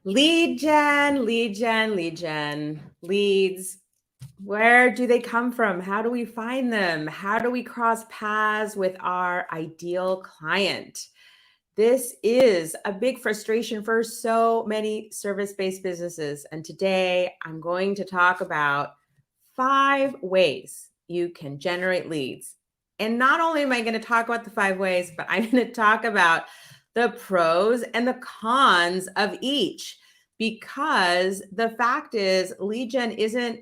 Lead gen, leads. Where do they come from? How do we find them? How do we cross paths with our ideal client? This is a big frustration for so many service-based businesses. And today I'm going to talk about 5 ways you can generate leads. And not only am I going to talk about the 5 ways, but I'm going to talk about the pros and the cons of each. Because the fact is, lead gen isn't,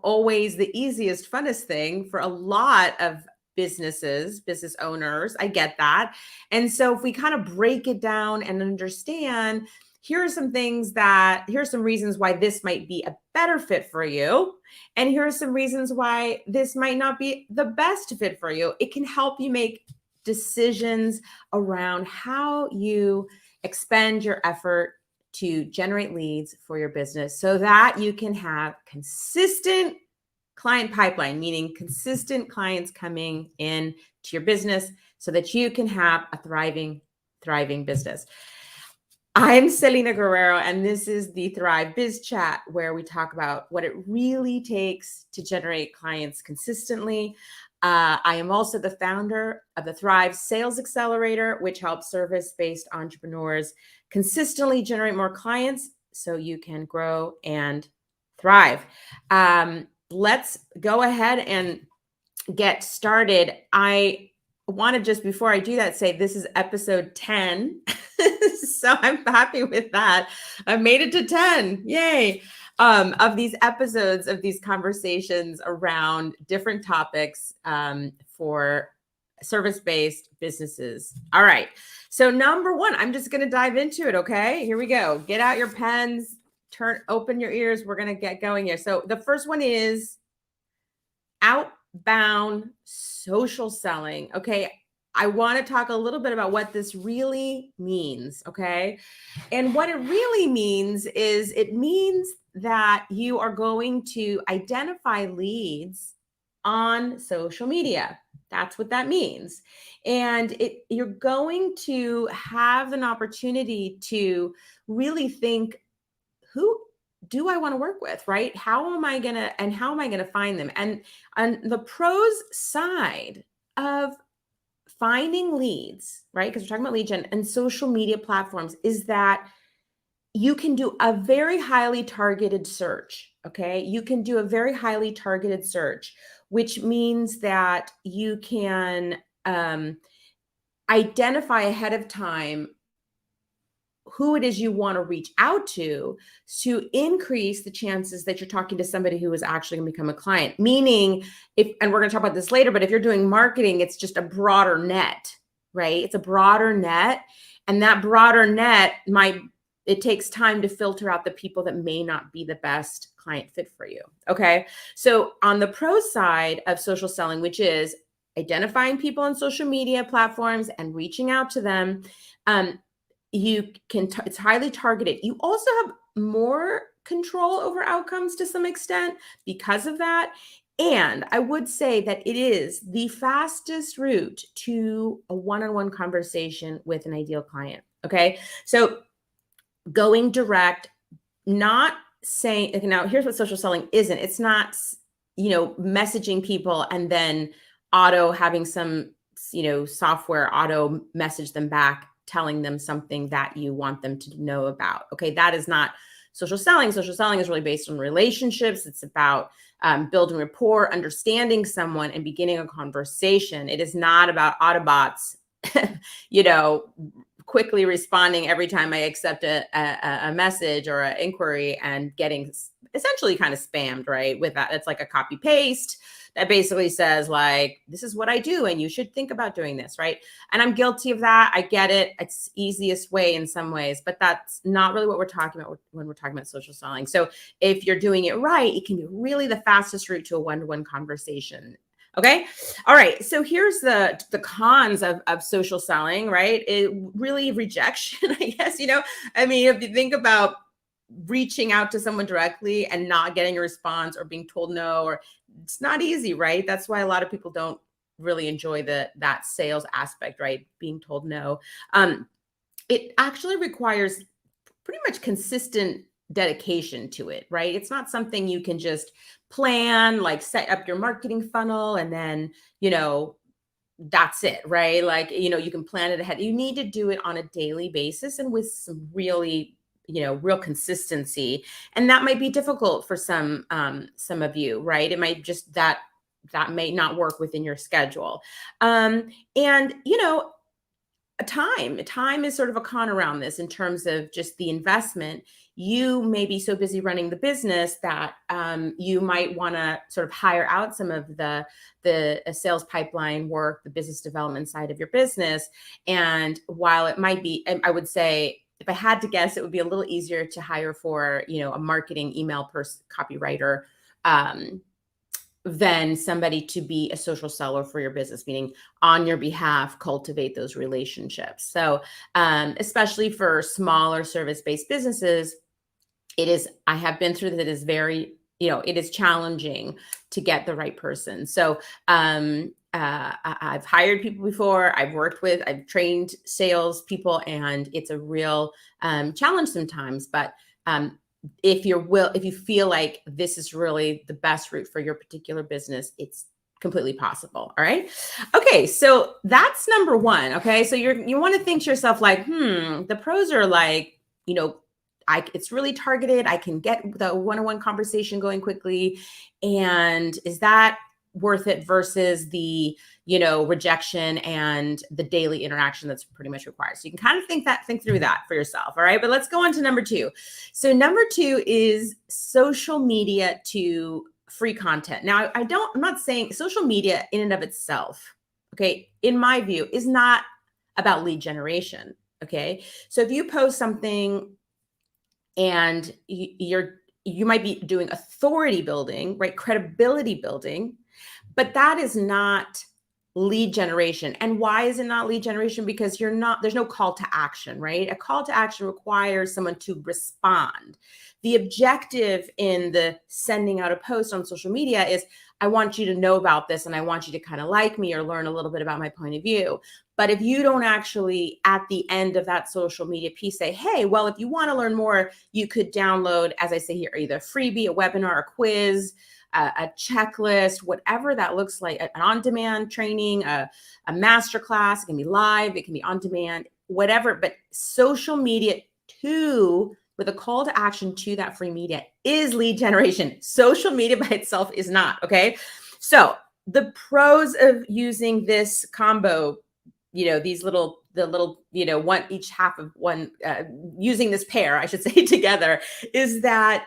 always the easiest, funnest thing for a lot of business owners. I get that. And so if we kind of break it down and understand, here are some reasons why this might be a better fit for you. And here are some reasons why this might not be the best fit for you. It can help you make decisions around how you expend your effort to generate leads for your business so that you can have consistent client pipeline, meaning consistent clients coming in to your business so that you can have a thriving business. I'm Celina Guerrero, and this is the Thrive Biz Chat, where we talk about what it really takes to generate clients consistently. I am also the founder of the Thrive Sales Accelerator, which helps service-based entrepreneurs consistently generate more clients so you can grow and thrive. Let's go ahead and get started. I want to just, before I do that, say this is episode 10. So I'm happy with that. I made it to 10. Yay. Of these episodes, of these conversations around different topics for service-based businesses. All right. So number 1, I'm just going to dive into it. Okay, here we go. Get out your pens, open your ears. We're going to get going here. So the first one is outbound social selling. Okay. I want to talk a little bit about what this really means. Okay. And what it really means is it means that you are going to identify leads on social media. That's what that means. And you're going to have an opportunity to really think, who do I want to work with, right? How am I going to find them? And on the pros side of finding leads, right? Because we're talking about lead gen and social media platforms, is that you can do a very highly targeted search. Okay. You can do a very highly targeted search, which means that you can identify ahead of time who it is you want to reach out to increase the chances that you're talking to somebody who is actually going to become a client. Meaning, and we're going to talk about this later, but if you're doing marketing, it's just a broader net, right? It's a broader net. And that broader net it takes time to filter out the people that may not be the best client fit for you. Okay. So on the pro side of social selling, which is identifying people on social media platforms and reaching out to them, it's highly targeted. You also have more control over outcomes to some extent because of that. And I would say that it is the fastest route to a one-on-one conversation with an ideal client. Okay. So going direct, not saying, now here's what social selling isn't. It's not, messaging people and then having some, software auto message them back, telling them something that you want them to know about. Okay. That is not social selling. Social selling is really based on relationships. It's about building rapport, understanding someone, and beginning a conversation. It is not about Autobots, quickly responding every time I accept a message or an inquiry and getting essentially kind of spammed, right? With that, it's like a copy paste that basically says like, this is what I do and you should think about doing this, right? And I'm guilty of that. I get it. It's easiest way in some ways, but that's not really what we're talking about when we're talking about social selling. So if you're doing it right, it can be really the fastest route to a one-to-one conversation. Okay. All right. So here's the cons of social selling, right? It really rejection, I guess, if you think about reaching out to someone directly and not getting a response or being told no, or it's not easy, right? That's why a lot of people don't really enjoy that sales aspect, right? Being told no. It actually requires pretty much consistent dedication to it, right? It's not something you can just plan, like set up your marketing funnel and then, that's it, right? Like, you can plan it ahead. You need to do it on a daily basis and with some really, real consistency. And that might be difficult for some of you, right? It might just that may not work within your schedule. And time is sort of a con around this in terms of just the investment. You may be so busy running the business that you might want to sort of hire out some of the sales pipeline work, the business development side of your business. And while it might be, I would say, if I had to guess, it would be a little easier to hire for a marketing email person, copywriter, than somebody to be a social seller for your business, meaning on your behalf, cultivate those relationships. So especially for smaller service-based businesses, I have been through that. It is very, it is challenging to get the right person. So I've hired people before, I've trained sales people, and it's a real challenge sometimes. But if you feel like this is really the best route for your particular business, it's completely possible. All right. Okay. So that's number one. Okay. So you want to think to yourself like, the pros are like, it's really targeted. I can get the one-on-one conversation going quickly. And is that worth it versus the, rejection and the daily interaction that's pretty much required? So you can kind of think through that for yourself. All right. But let's go on to number two. So number two is social media to free content. Now, I'm not saying social media in and of itself, okay, in my view, is not about lead generation. Okay. So if you post something and you might be doing authority building, right? Credibility building, but that is not lead generation. And why is it not lead generation? Because there's no call to action, right? A call to action requires someone to respond. The objective in the sending out a post on social media is, I want you to know about this and I want you to kind of like me or learn a little bit about my point of view. But if you don't actually, at the end of that social media piece, say, hey, well, if you want to learn more, you could download, as I say here, either a freebie, a webinar, a quiz, a checklist, whatever that looks like, an on-demand training, a masterclass. It can be live, it can be on demand, whatever. But social media with a call to action to that free media is lead generation. Social media by itself is not. Okay. So the pros of using this combo, one, each half of one, using this pair, I should say, together, is that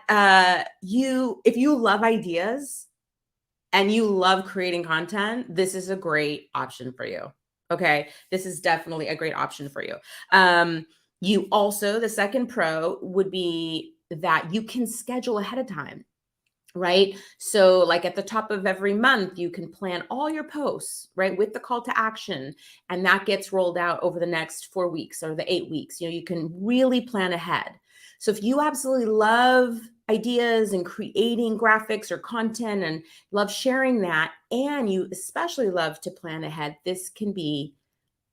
if you love ideas and you love creating content, this is a great option for you. Okay. This is definitely a great option for you. You also, the second pro would be that you can schedule ahead of time. Right? So like at the top of every month, you can plan all your posts, right? With the call to action, and that gets rolled out over the next 4 weeks or the 8 weeks. You can really plan ahead. So if you absolutely love ideas and creating graphics or content and love sharing that, and you especially love to plan ahead, this can be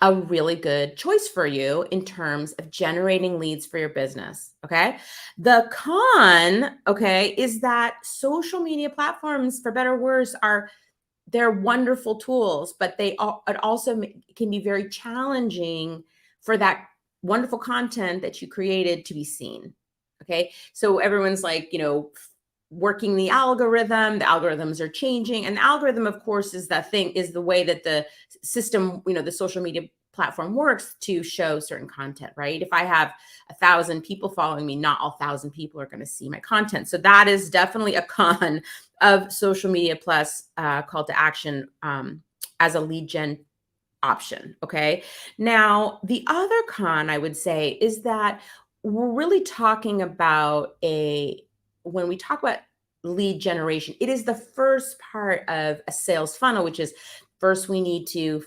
a really good choice for you in terms of generating leads for your business. Okay. The con, okay, is that social media platforms, for better or worse, they're wonderful tools, but it also can be very challenging for that wonderful content that you created to be seen. Okay. So everyone's like, working the algorithms are changing. And the algorithm, of course, is the way that the system, the social media platform works to show certain content, right? If I have 1,000 people following me, not all 1,000 people are going to see my content. So that is definitely a con of social media plus call to action as a lead gen option. Okay. Now, the other con I would say is that we're really talking about when we talk about lead generation, it is the first part of a sales funnel, which is first we need to,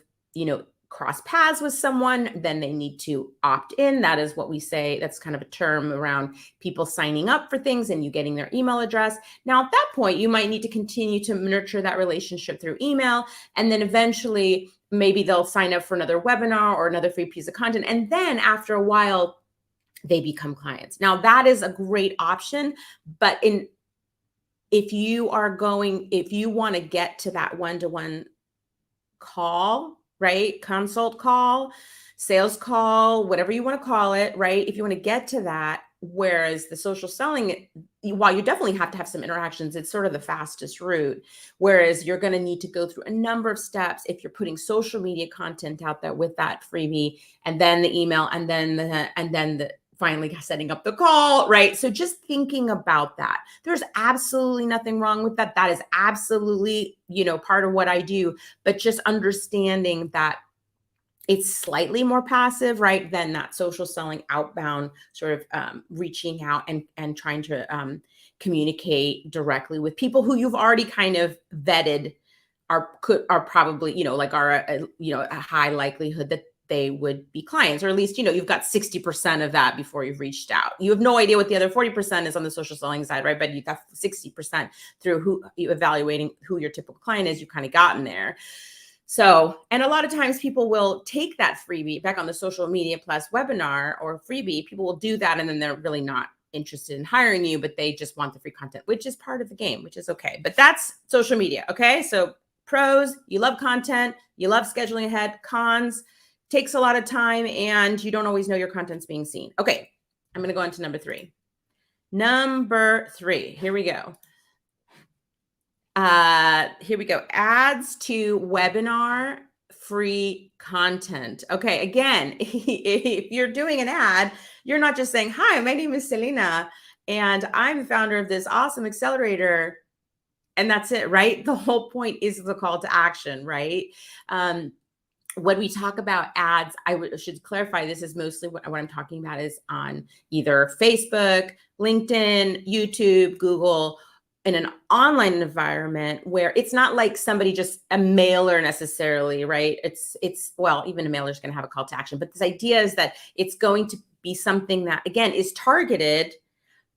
cross paths with someone, then they need to opt in. That is what we say. That's kind of a term around people signing up for things and you getting their email address. Now, at that point, you might need to continue to nurture that relationship through email. And then eventually, maybe they'll sign up for another webinar or another free piece of content. And then after a while, they become clients. Now that is a great option, but if you want to get to that one-to-one call, right? Consult call, sales call, whatever you want to call it, right? If you want to get to that, whereas the social selling, while you definitely have to have some interactions, it's sort of the fastest route. Whereas you're going to need to go through a number of steps if you're putting social media content out there with that freebie, and then the email, and then the finally setting up the call, right? So just thinking about that. There's absolutely nothing wrong with that. That is absolutely, part of what I do, but just understanding that it's slightly more passive, right, than that social selling outbound sort of reaching out and trying to communicate directly with people who you've already kind of vetted are probably, are a high likelihood that they would be clients, or at least, you've got 60% of that before you've reached out. You have no idea what the other 40% is on the social selling side, right? But you've got 60% through who you evaluating who your typical client is. You kind of gotten there. So, and a lot of times people will take that freebie back on the social media plus webinar or freebie. People will do that, and then they're really not interested in hiring you, but they just want the free content, which is part of the game, which is okay. But that's social media. Okay. So pros, you love content, you love scheduling ahead. Cons, takes a lot of time and you don't always know your content's being seen. Okay. I'm going to go on to number 3. Number 3. Here we go. Ads to webinar free content. Okay. Again, if you're doing an ad, you're not just saying, hi, my name is Celina and I'm the founder of this awesome accelerator. And that's it, right? The whole point is the call to action, right? When we talk about ads, should clarify this is mostly what I'm talking about is on either Facebook, LinkedIn, YouTube, Google, in an online environment where it's not like somebody just a mailer necessarily, right? It's well, even a mailer is going to have a call to action, but this idea is that it's going to be something that, again, is targeted,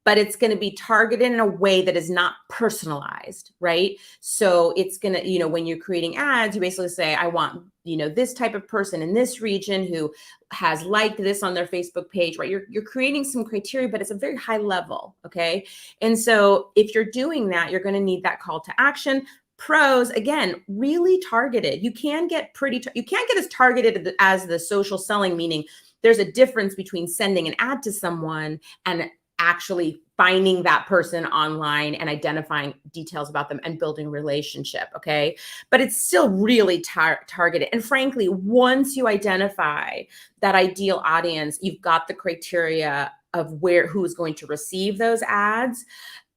but it's going to be targeted in a way that is not personalized, right? So it's going to, when you're creating ads, you basically say, I want, this type of person in this region who has liked this on their Facebook page, right? You're creating some criteria, but it's a very high level, okay? And so if you're doing that, you're going to need that call to action. Pros, again, really targeted. You can't get as targeted as the social selling, meaning there's a difference between sending an ad to someone and actually finding that person online and identifying details about them and building relationship. Okay. But it's still really targeted. And frankly, once you identify that ideal audience, you've got the criteria of who's going to receive those ads,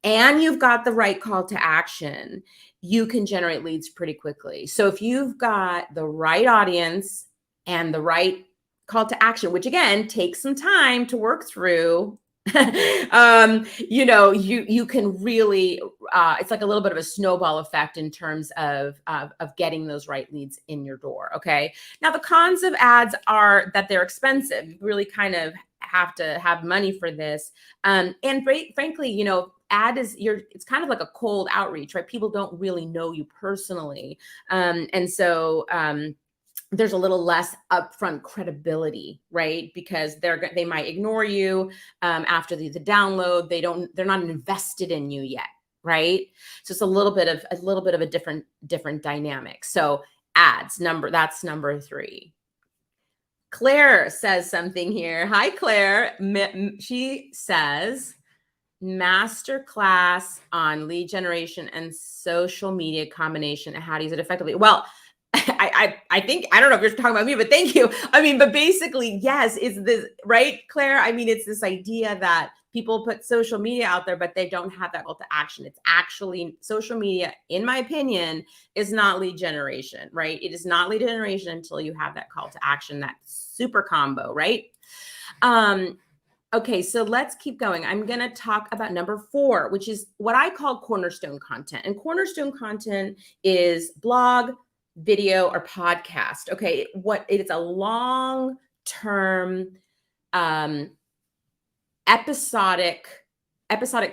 and you've got the right call to action, you can generate leads pretty quickly. So if you've got the right audience and the right call to action, which again takes some time to work through, you can really, it's like a little bit of a snowball effect in terms of getting those right leads in your door. Okay. Now the cons of ads are that they're expensive. You really kind of have to have money for this. And frankly, it's kind of like a cold outreach, right? People don't really know you personally. And so, there's a little less upfront credibility, right? Because they might ignore you after the download. They're not invested in you yet, right? So it's a little bit of a different dynamic. So ads, that's number 3. Claire says something here. Hi, Claire. She says, masterclass on lead generation and social media combination and how to use it effectively. Well, I think, I don't know if you're talking about me, but thank you. But basically, yes, it's this, right, Claire? It's this idea that people put social media out there, but they don't have that call to action. It's actually social media, in my opinion, is not lead generation, right? It is not lead generation until you have that call to action, that super combo, right? Okay, so let's keep going. I'm going to talk about number 4, which is what I call cornerstone content. And cornerstone content is blog, video, or podcast. Okay, it's a long-term episodic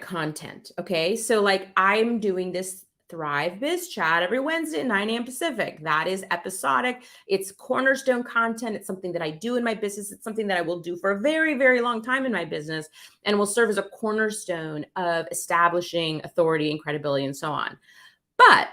content. Okay, so like I'm doing this Thrive Biz Chat every Wednesday at 9 a.m. Pacific. That is episodic. It's cornerstone content. It's something that I do in my business. It's something that I will do for a very, very long time in my business and will serve as a cornerstone of establishing authority and credibility and so on. But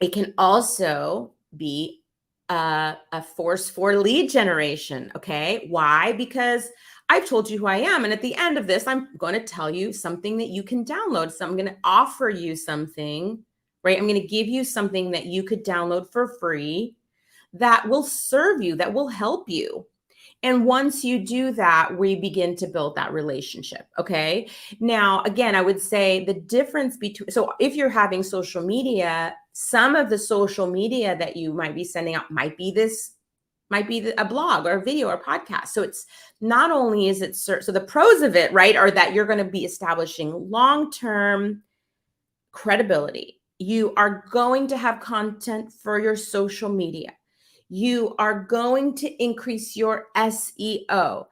it can also be a force for lead generation. Okay. Why? Because I've told you who I am. And at the end of this, I'm going to tell you something that you can download. So I'm going to offer you something, right? I'm going to give you something that you could download for free that will serve you, that will help you. And once you do that, we begin to build that relationship. Okay. Now, again, I would say the difference between, so if you're having social media, some of the social media that you might be sending out might be a blog or a video or a podcast. So it's not only is it, so the pros of it, right, are that you're going to be establishing long-term credibility. You are going to have content for your social media. You are going to increase your SEO.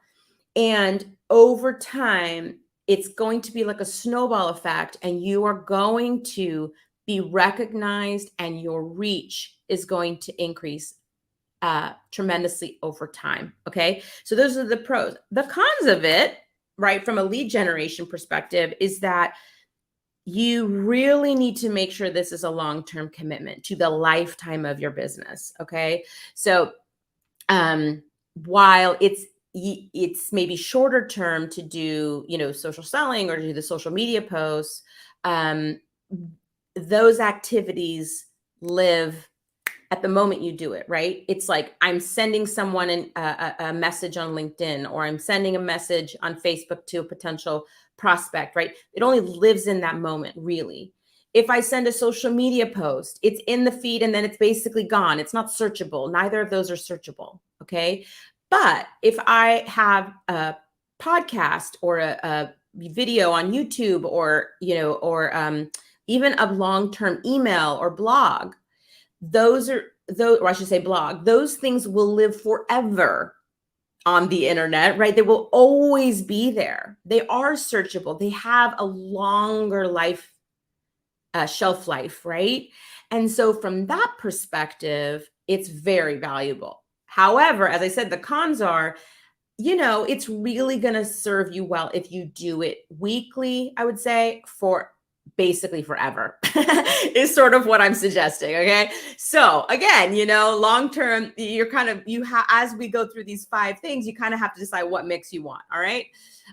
And over time, it's going to be like a snowball effect, and you are going to be recognized, and your reach is going to increase tremendously over time. Okay. So those are the pros. The cons of it, right, from a lead generation perspective, is that you really need to make sure this is a long-term commitment to the lifetime of your business. Okay. So while it's maybe shorter term to do, social selling or to do the social media posts, those activities live at the moment you do it, right? It's like I'm sending someone a message on LinkedIn, or I'm sending a message on Facebook to a potential prospect, right? It only lives in that moment, really. If I send a social media post, it's in the feed and then it's basically gone. It's not searchable. Neither of those are searchable, okay? But if I have a podcast or a video on YouTube, or, even a long-term email or blog, those, or I should say blog, those things will live forever on the internet, right? They will always be there. They are searchable. They have a longer life, shelf life, right? And so from that perspective, it's very valuable. However, as I said, the cons are, it's really going to serve you well if you do it weekly, I would say, for basically forever is sort of what I'm suggesting. Okay. So again, long-term, as we go through these 5 things, you kind of have to decide what mix you want. All right.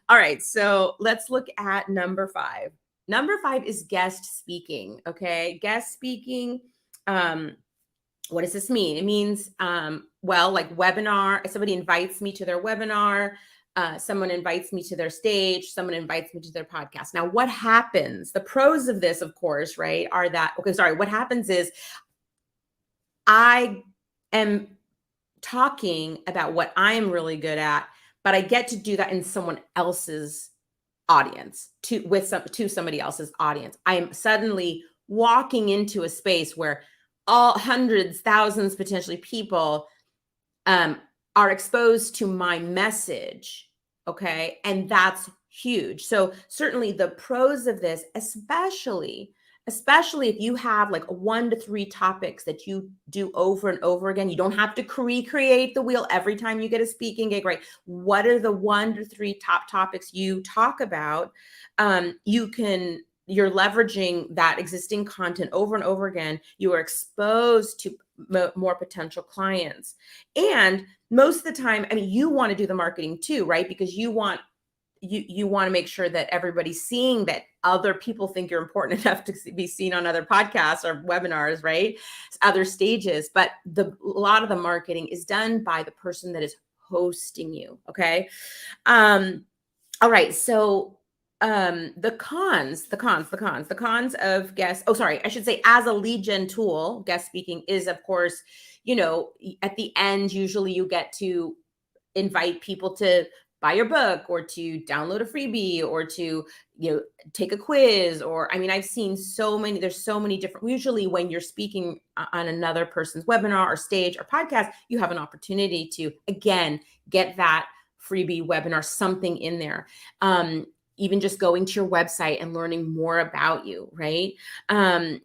All right. So let's look at number 5. Number 5 is guest speaking. Okay. Guest speaking. What does this mean? It means, like webinar, somebody invites me to their webinar, someone invites me to their stage, someone invites me to their podcast. Now, what happens? The pros of this, of course, right, are that, what happens is I am talking about what I'm really good at, but I get to do that in someone else's audience, to somebody else's audience. I am suddenly walking into a space where all hundreds, thousands, potentially people are exposed to my message. Okay. And that's huge. So certainly the pros of this, especially if you have like 1 to 3 topics that you do over and over again, you don't have to recreate the wheel every time you get a speaking gig, right? What are the 1 to 3 top topics you talk about? You're leveraging that existing content over and over again. You are exposed to more potential clients. And most of the time, you want to do the marketing too, right? Because you want to make sure that everybody's seeing that other people think you're important enough to be seen on other podcasts or webinars, right? Other stages. But a lot of the marketing is done by the person that is hosting you. Okay. All right. So the cons of guest, I should say, as a lead gen tool, guest speaking is, of course, at the end, usually you get to invite people to buy your book, or to download a freebie, or to, take a quiz, or, I've seen there's so many different, usually when you're speaking on another person's webinar or stage or podcast, you have an opportunity to, again, get that freebie webinar, something in there. even just going to your website and learning more about you, right? I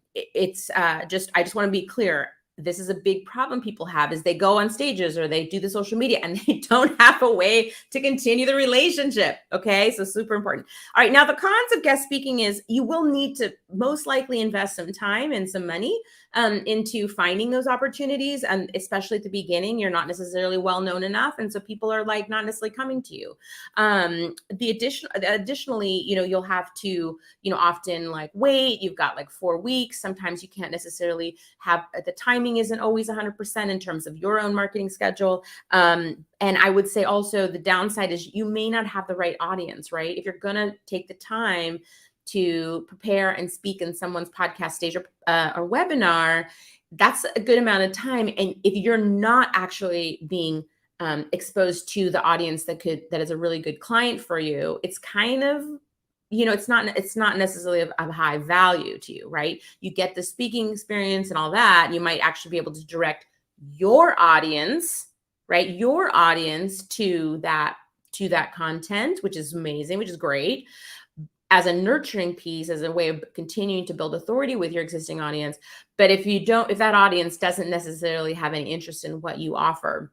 just want to be clear. This is a big problem people have is they go on stages or they do the social media and they don't have a way to continue the relationship. Okay. So super important. All right. Now the cons of guest speaking is you will need to most likely invest some time and some money into finding those opportunities. And especially at the beginning, you're not necessarily well known enough. And so people are like not necessarily coming to you. Additionally, you'll have to, often like wait, you've got like 4 weeks. Sometimes you can't necessarily have the timing isn't always 100% in terms of your own marketing schedule. And I would say also the downside is you may not have the right audience, right? If you're going to take the time to prepare and speak in someone's podcast stage or webinar, that's a good amount of time. And if you're not actually being exposed to the audience that is a really good client for you, it's kind of, it's not necessarily of high value to you, right? You get the speaking experience and all that. You might actually be able to direct your audience, right? Your audience to that content, which is amazing, which is great, as a nurturing piece, as a way of continuing to build authority with your existing audience. But if that audience doesn't necessarily have any interest in what you offer,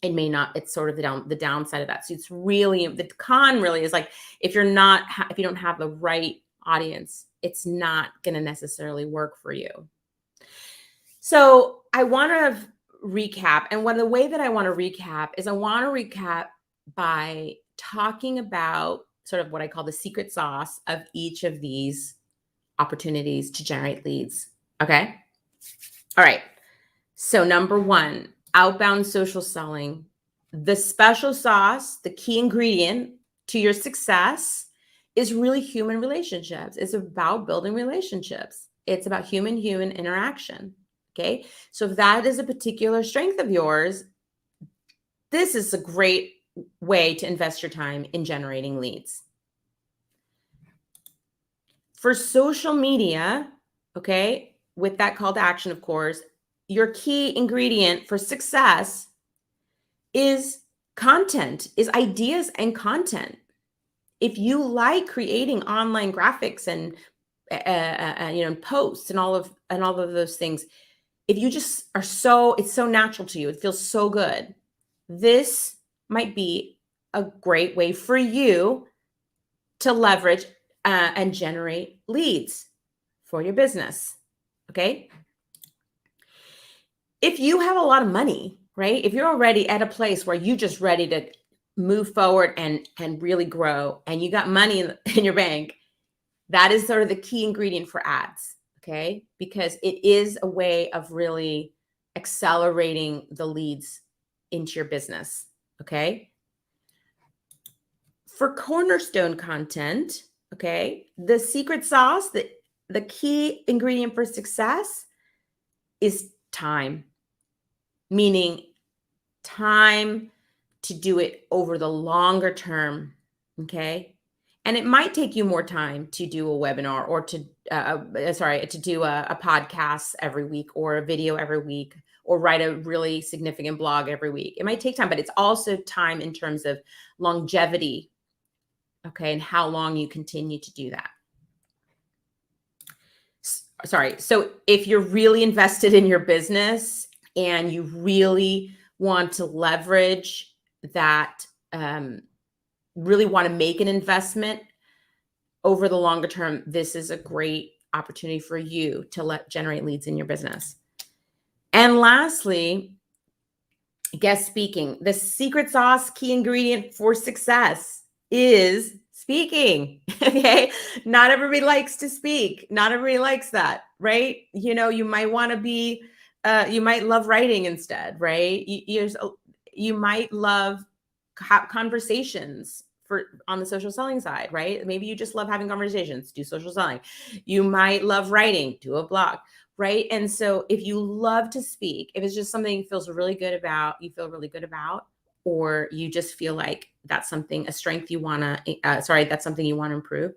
it may not, it's sort of the downside of that. So it's really, the con really is like, if you don't have the right audience, it's not going to necessarily work for you. So I want to recap. And the way that I want to recap is I want to recap by talking about sort of what I call the secret sauce of each of these opportunities to generate leads. Okay. All right. So number 1, outbound social selling. The special sauce, the key ingredient to your success is really human relationships. It's about building relationships. It's about human-human interaction. Okay. So if that is a particular strength of yours, this is a great way to invest your time in generating leads. For social media, okay, with that call to action, of course, your key ingredient for success is content, is ideas and content. If you like creating online graphics and posts and all of those things, if you just it's so natural to you, it feels so good. This might be a great way for you to leverage and generate leads for your business. Okay. If you have a lot of money, right? If you're already at a place where you're just ready to move forward and really grow, and you got money in your bank, that is sort of the key ingredient for ads. Okay. Because it is a way of really accelerating the leads into your business. Okay. For cornerstone content, okay, the secret sauce, the key ingredient for success is time, meaning time to do it over the longer term. Okay. And it might take you more time to do a webinar or to do a podcast every week or a video every week or write a really significant blog every week. It might take time, but it's also time in terms of longevity. Okay. And how long you continue to do that. So if you're really invested in your business and you really want to leverage that, really want to make an investment over the longer term, this is a great opportunity for you to generate leads in your business. And lastly, guest speaking. The secret sauce, key ingredient for success is speaking. Okay. Not everybody likes to speak. Not everybody likes that, right? You might want to be, you might love writing instead, right? You might love conversations on the social selling side, right? Maybe you just love having conversations, do social selling. You might love writing, do a blog, right? And so if you love to speak, if it's just something you feel really good about, or you just feel like that's something, a strength you want to, that's something you want to improve,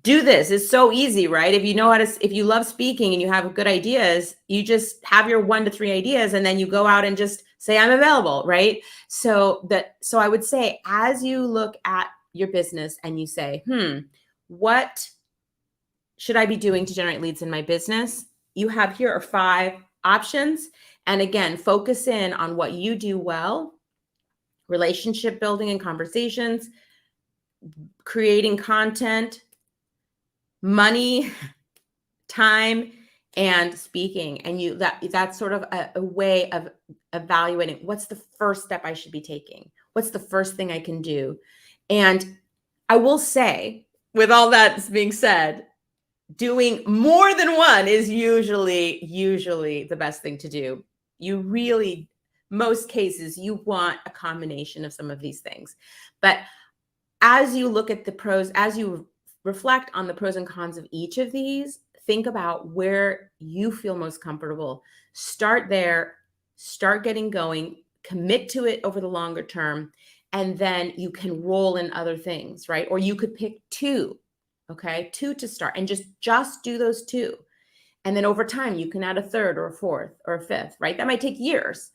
do this. It's so easy, right? If you love speaking and you have good ideas, you just have your 1 to 3 ideas and then you go out and just say, I'm available, right? So I would say, as you look at your business and you say, what should I be doing to generate leads in my business? You have here are 5 options. And again, focus in on what you do well: relationship building and conversations, creating content, money, time, and speaking. And that's sort of a way of evaluating what's the first step I should be taking. What's the first thing I can do? And I will say, with all that being said, doing more than one is usually the best thing to do. You really, most cases, you want a combination of some of these things. But as you look at the pros, as you reflect on the pros and cons of each of these, think about where you feel most comfortable. Start there, start getting going, commit to it over the longer term, and then you can roll in other things, right? Or you could pick 2, okay? 2 to start, and just do those 2. And then over time, you can add a 3rd or a 4th or a 5th, right? That might take years.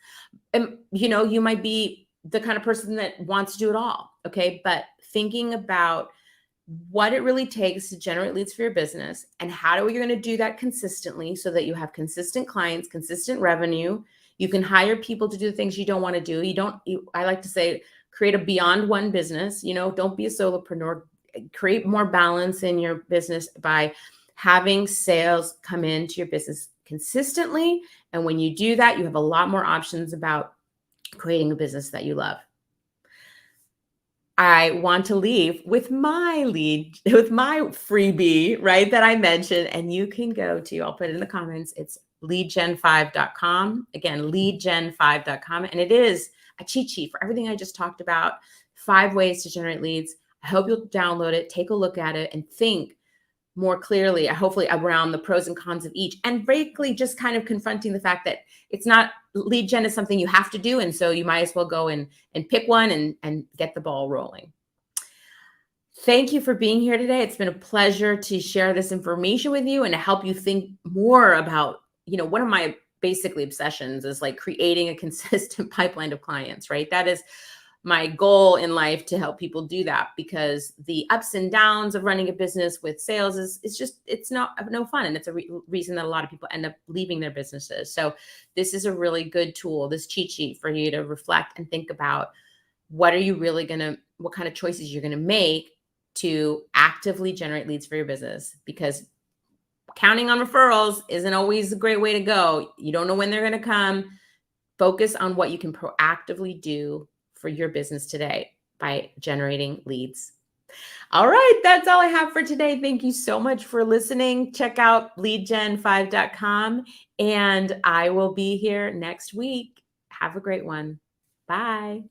And, you might be the kind of person that wants to do it all, okay? But thinking about what it really takes to generate leads for your business and how are you going to do that consistently so that you have consistent clients, consistent revenue. You can hire people to do the things you don't want to do. I like to say, create a beyond one business. Don't be a solopreneur. Create more balance in your business by having sales come into your business consistently. And when you do that, you have a lot more options about creating a business that you love. I want to leave with my freebie, right, that I mentioned. And you can go to, I'll put it in the comments. It's leadgen5.com. Again, leadgen5.com. And it is a cheat sheet for everything I just talked about. 5 ways to generate leads. I hope you'll download it, take a look at it, and think more clearly, hopefully, around the pros and cons of each. And frankly, just kind of confronting the fact that it's not, lead gen is something you have to do. And so you might as well go and pick one and get the ball rolling. Thank you for being here today. It's been a pleasure to share this information with you and to help you think more about, one of my basically obsessions is like creating a consistent pipeline of clients, right? That is my goal in life, to help people do that, because the ups and downs of running a business with sales it's no fun. And it's a reason that a lot of people end up leaving their businesses. So this is a really good tool, this cheat sheet, for you to reflect and think about what kind of choices you're going to make to actively generate leads for your business, because counting on referrals isn't always a great way to go. You don't know when they're going to come. Focus on what you can proactively do for your business today by generating leads. All right, that's all I have for today. Thank you so much for listening. Check out leadgen5.com, and I will be here next week. Have a great one. Bye.